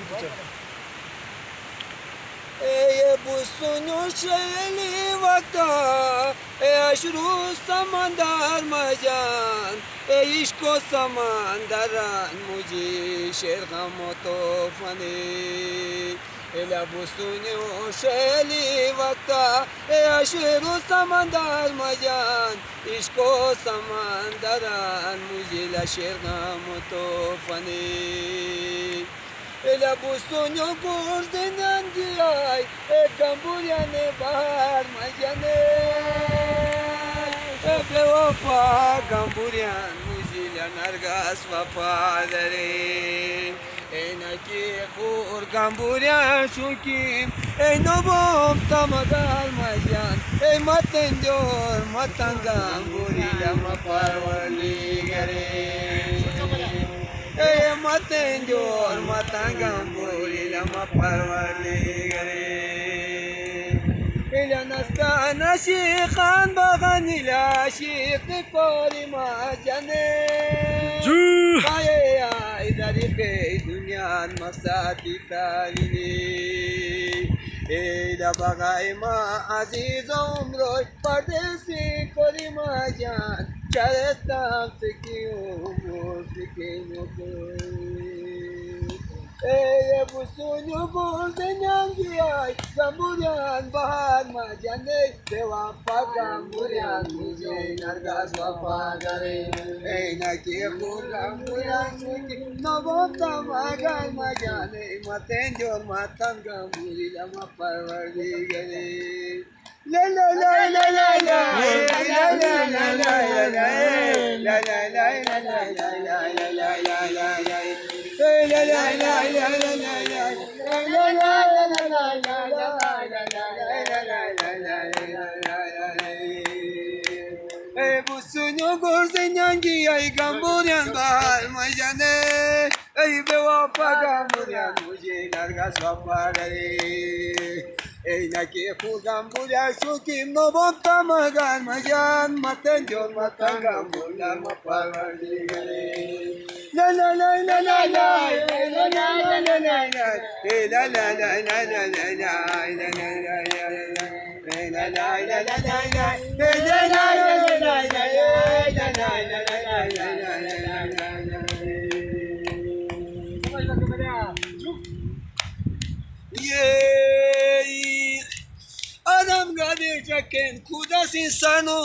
çekeceğim. Ey bu sunu şeli vakta aşru samandar majan ishko samandaran muji sher gamoto fani ela bu sunu şeli vakta aşru samandar majan ishko samandaran muji la sher gamoto fani ela bu sonho gordenan giyay gamburyane bahar majane be wafa gamburyan muzila nargas wapadare enaki kur gamburyan shukim nobom tamagal majan matenjor matan gamburila maparwali gare matenjor matangamburi lama parwali gare ila nastana shikhan baganila shikh pari majane kaye idari pe dunyan masati talini ila bagai ma aziz umroy pardesi pari majan charesta sekiyo sekiyo bu sunu gordenan giyay gamburyan bahar majane dewa pa gamburyan mujhe nargas wapadare naki khur gamburyan suki nabota magal majane matenjor matan gamburi lama parwali gare la la la la la la la la la la la la la bu sunyo gorzenyan giyay gamburyan bahar majane ey be wafa gamburyan mujhe nargas wapadare naki khur gamburyan shukim nobom tamagan majan matenjor matangambula maparwali gare la la la la la la la la la la la la la la la la la la adam gadecek kudas insano